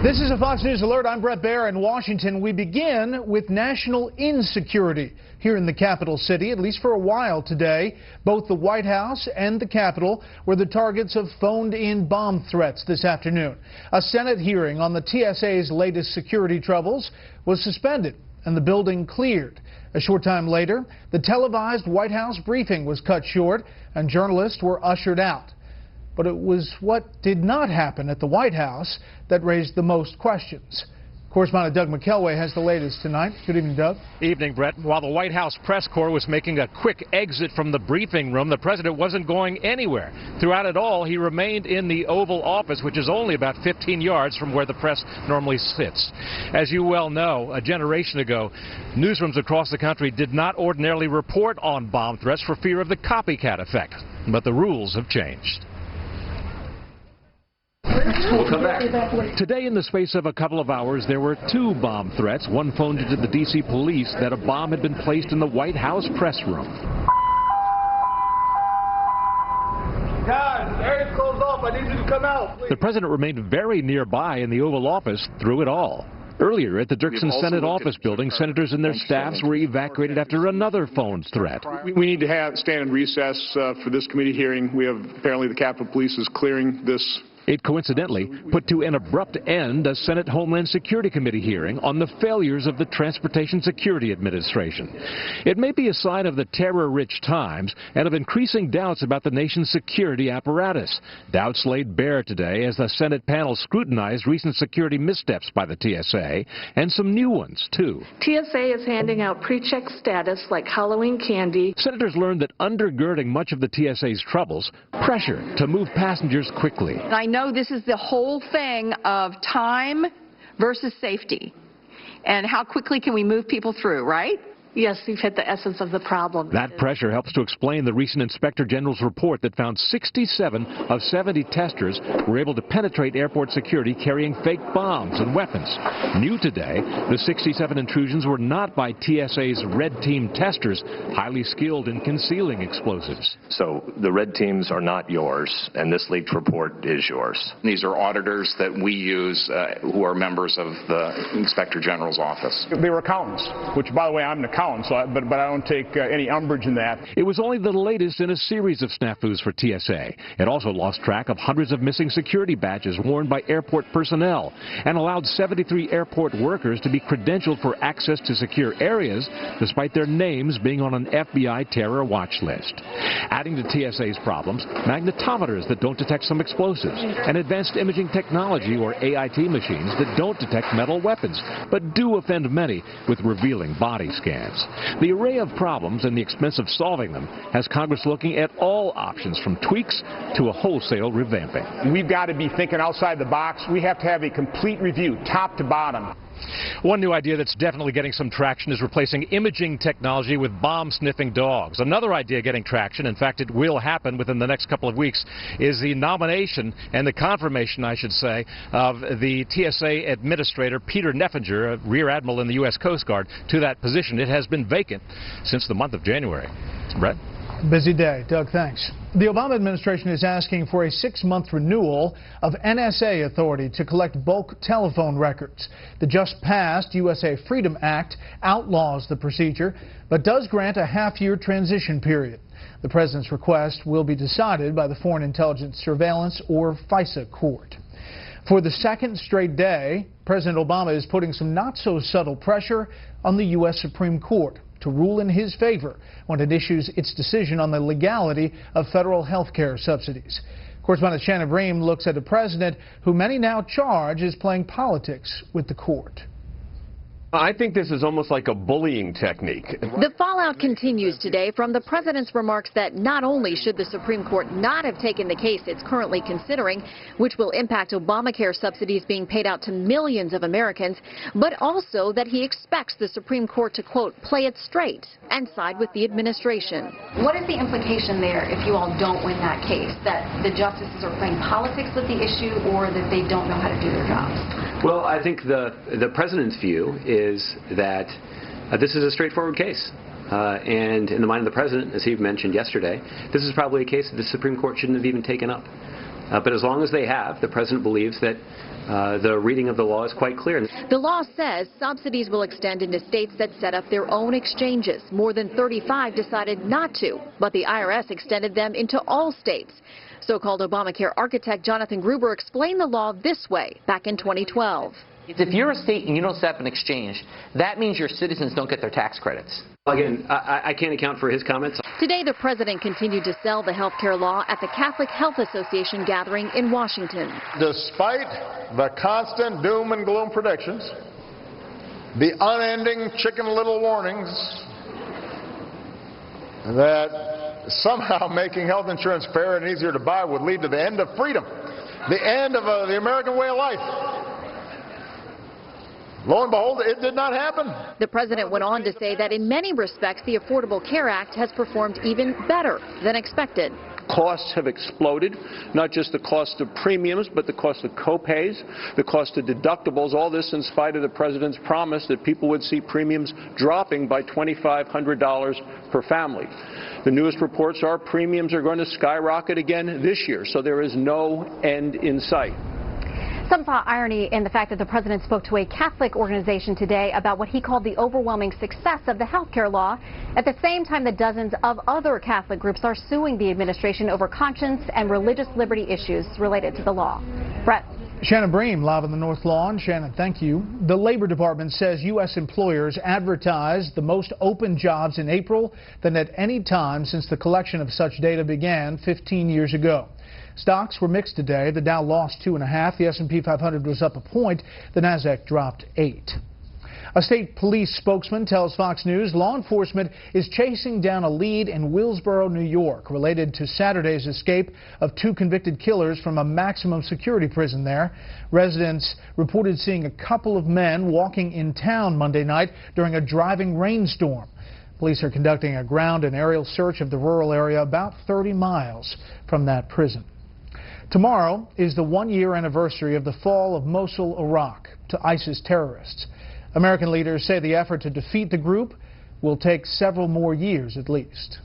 This is a Fox News Alert. I'm Brett Baer in Washington. We begin with national insecurity here in the capital city, at least for a while today. Both the White House and the Capitol were the targets of phoned-in bomb threats this afternoon. A Senate hearing on the TSA's latest security troubles was suspended and the building cleared. A short time later, the televised White House briefing was cut short and journalists were ushered out. But it was what did not happen at the White House that raised the most questions. Correspondent Doug McKelway has the latest tonight. Good evening, Doug. Evening, Brett. While the White House press corps was making a quick exit from the briefing room, the president wasn't going anywhere. Throughout it all, he remained in the Oval Office, which is only about 15 yards from where the press normally sits. As you well know, a generation ago, newsrooms across the country did not ordinarily report on bomb threats for fear of the copycat effect. But the rules have changed. We'll come back. Today, in the space of a couple of hours, there were two bomb threats. One phoned into the D.C. police that a bomb had been placed in the White House press room. Guys, air's closed off. I need you to come out, please. The president remained very nearby in the Oval Office through it all. Earlier at the Dirksen Senate office building, senators and their staffs were evacuated after another phoned threat. We need to stand in recess for this committee hearing. We have apparently the Capitol Police is clearing this. It coincidentally put to an abrupt end a Senate Homeland Security Committee hearing on the failures of the Transportation Security Administration. It may be a sign of the terror-rich times and of increasing doubts about the nation's security apparatus. Doubts laid bare today as the Senate panel scrutinized recent security missteps by the TSA and some new ones, too. TSA is handing out pre-check status like Halloween candy. Senators learned that undergirding much of the TSA's troubles, pressure to move passengers quickly. I know this is the whole thing of time versus safety and how quickly can we move people through, right? Yes, you've hit the essence of the problem. That pressure helps to explain the recent Inspector General's report that found 67 of 70 testers were able to penetrate airport security carrying fake bombs and weapons. New today, the 67 intrusions were not by TSA's red team testers, highly skilled in concealing explosives. So the red teams are not yours, and this leaked report is yours. These are auditors that we use who are members of the Inspector General's office. They were accountants, which, by the way, I'm an accountant. But I don't take any umbrage in that. It was only the latest in a series of snafus for TSA. It also lost track of hundreds of missing security badges worn by airport personnel and allowed 73 airport workers to be credentialed for access to secure areas despite their names being on an FBI terror watch list. Adding to TSA's problems, magnetometers that don't detect some explosives and advanced imaging technology or AIT machines that don't detect metal weapons but do offend many with revealing body scans. The array of problems and the expense of solving them has Congress looking at all options from tweaks to a wholesale revamping. We've got to be thinking outside the box. We have to have a complete review, top to bottom. One new idea that's definitely getting some traction is replacing imaging technology with bomb-sniffing dogs. Another idea getting traction, in fact it will happen within the next couple of weeks, is the nomination and the confirmation, I should say, of the TSA Administrator Peter Neffenger, a Rear Admiral in the U.S. Coast Guard, to that position. It has been vacant since the month of January. Brett? Busy day. Doug, thanks. The Obama administration is asking for a 6-month renewal of NSA authority to collect bulk telephone records. The just-passed USA Freedom Act outlaws the procedure, but does grant a half-year transition period. The president's request will be decided by the Foreign Intelligence Surveillance, or FISA, court. For the second straight day, President Obama is putting some not-so-subtle pressure on the U.S. Supreme Court to rule in his favor when it issues its decision on the legality of federal health care subsidies. Correspondent Shannon Bream looks at a president who many now charge is playing politics with the court. I think this is almost like a bullying technique. The fallout continues today from the president's remarks that not only should the Supreme Court not have taken the case it's currently considering, which will impact Obamacare subsidies being paid out to millions of Americans, but also that he expects the Supreme Court to, quote, play it straight and side with the administration. What is the implication there if you all don't win that case? That the justices are playing politics with the issue or that they don't know how to do their jobs? Well, I think the president's view is that this is a straightforward case. And in the mind of the president, as he mentioned yesterday, this is probably a case that the Supreme Court shouldn't have even taken up. But as long as they have, the president believes that the reading of the law is quite clear. The law says subsidies will extend into states that set up their own exchanges. More than 35 decided not to, but the IRS extended them into all states. So-called Obamacare architect Jonathan Gruber explained the law this way back in 2012. If you're a state and you don't set up an exchange, that means your citizens don't get their tax credits. Again, I can't account for his comments. Today, the president continued to sell the health care law at the Catholic Health Association gathering in Washington. Despite the constant doom and gloom predictions, the unending chicken little warnings that somehow making health insurance fair and easier to buy would lead to the end of freedom, the end of the American way of life. Lo and behold, it did not happen. The president went on to say that in many respects, the Affordable Care Act has performed even better than expected. Costs have exploded, not just the cost of premiums, but the cost of co-pays, the cost of deductibles, all this in spite of the president's promise that people would see premiums dropping by $2,500 per family. The newest reports are premiums are going to skyrocket again this year, so there is no end in sight. Some saw irony in the fact that the president spoke to a Catholic organization today about what he called the overwhelming success of the health care law, at the same time that dozens of other Catholic groups are suing the administration over conscience and religious liberty issues related to the law. Brett. Shannon Bream, live on the North Lawn. Shannon, thank you. The Labor Department says U.S. employers advertised the most open jobs in April than at any time since the collection of such data began 15 years ago. Stocks were mixed today. The Dow lost 2.5. The S&P 500 was up a point. The Nasdaq dropped 8. A state police spokesman tells Fox News law enforcement is chasing down a lead in Willsboro, New York, related to Saturday's escape of 2 convicted killers from a maximum security prison there. Residents reported seeing a couple of men walking in town Monday night during a driving rainstorm. Police are conducting a ground and aerial search of the rural area about 30 miles from that prison. Tomorrow is the 1-year anniversary of the fall of Mosul, Iraq, to ISIS terrorists. American leaders say the effort to defeat the group will take several more years at least.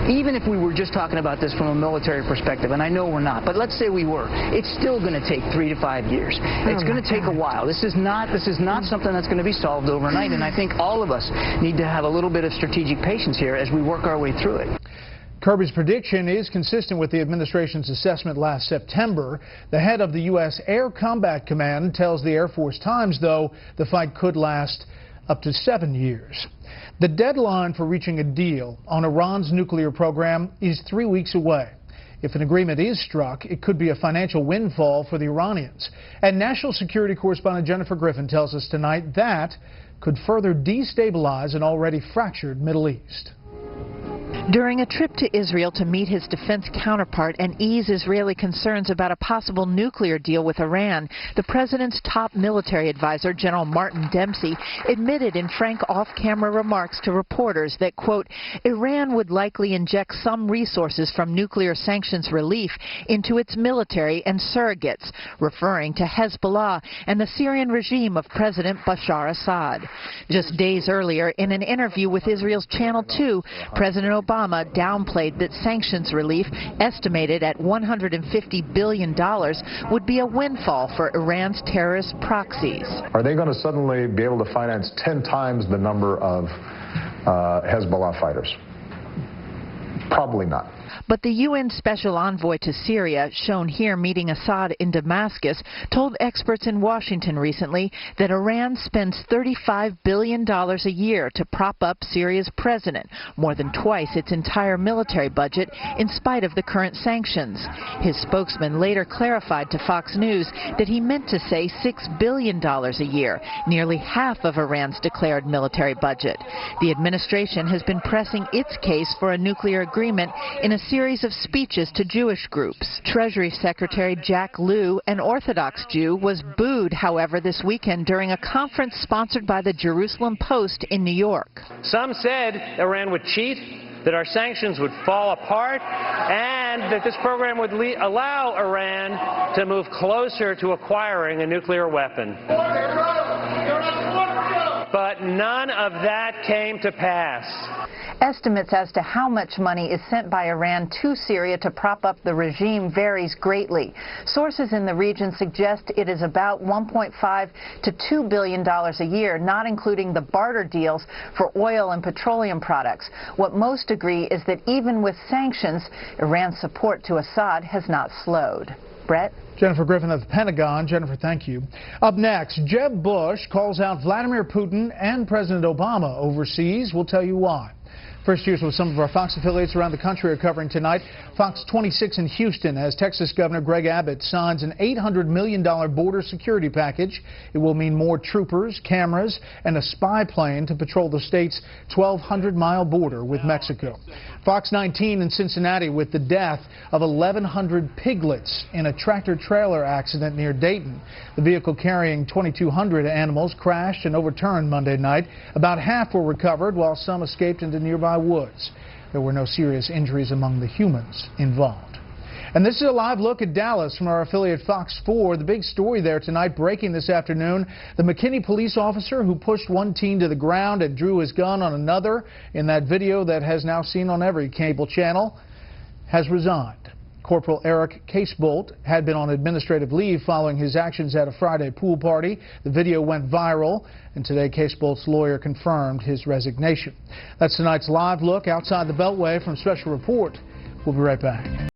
Even if we were just talking about this from a military perspective, and I know we're not, but let's say we were, it's still going to take 3 to 5 years. It's going to take a while. This is not something that's going to be solved overnight, and I think all of us need to have a little bit of strategic patience here as we work our way through it. Kirby's prediction is consistent with the administration's assessment last September. The head of the U.S. Air Combat Command tells the Air Force Times, though, the fight could last up to 7 years. The deadline for reaching a deal on Iran's nuclear program is 3 weeks away. If an agreement is struck, it could be a financial windfall for the Iranians. And national security correspondent Jennifer Griffin tells us tonight that could further destabilize an already fractured Middle East. During a trip to Israel to meet his defense counterpart and ease Israeli concerns about a possible nuclear deal with Iran, the president's top military advisor, General Martin Dempsey, admitted in frank off-camera remarks to reporters that, quote, Iran would likely inject some resources from nuclear sanctions relief into its military and surrogates, referring to Hezbollah and the Syrian regime of President Bashar Assad. Just days earlier, in an interview with Israel's Channel 2, President Obama downplayed that sanctions relief, estimated at $150 billion, would be a windfall for Iran's terrorist proxies. Are they going to suddenly be able to finance 10 times the number of Hezbollah fighters? Probably not. But the UN Special Envoy to Syria, shown here meeting Assad in Damascus, told experts in Washington recently that Iran spends $35 billion a year to prop up Syria's president, more than twice its entire military budget, in spite of the current sanctions. His spokesman later clarified to Fox News that he meant to say $6 billion a year, nearly half of Iran's declared military budget. The administration has been pressing its case for a nuclear agreement in a series of speeches to Jewish groups. Treasury Secretary Jack Lew, an Orthodox Jew, was booed, however, this weekend during a conference sponsored by the Jerusalem Post in New York. Some said Iran would cheat, that our sanctions would fall apart, and that this program would allow Iran to move closer to acquiring a nuclear weapon. But none of that came to pass. Estimates as to how much money is sent by Iran to Syria to prop up the regime varies greatly. Sources in the region suggest it is about $1.5 to $2 billion a year, not including the barter deals for oil and petroleum products. What most agree is that even with sanctions, Iran's support to Assad has not slowed. Brett? Jennifer Griffin of the Pentagon. Jennifer, thank you. Up next, Jeb Bush calls out Vladimir Putin and President Obama overseas. We'll tell you why. First, here's what some of our Fox affiliates around the country are covering tonight. Fox 26 in Houston, as Texas Governor Greg Abbott signs an $800 million border security package. It will mean more troopers, cameras, and a spy plane to patrol the state's 1,200-mile border with Mexico. Fox 19 in Cincinnati with the death of 1,100 piglets in a tractor-trailer accident near Dayton. The vehicle carrying 2,200 animals crashed and overturned Monday night. About half were recovered, while some escaped into nearby woods. There were no serious injuries among the humans involved. And this is a live look at Dallas from our affiliate Fox 4. The big story there tonight, breaking this afternoon, the McKinney police officer who pushed one teen to the ground and drew his gun on another in that video that has now seen on every cable channel has resigned. Corporal Eric Casebolt had been on administrative leave following his actions at a Friday pool party. The video went viral, and today Casebolt's lawyer confirmed his resignation. That's tonight's live look outside the Beltway from Special Report. We'll be right back.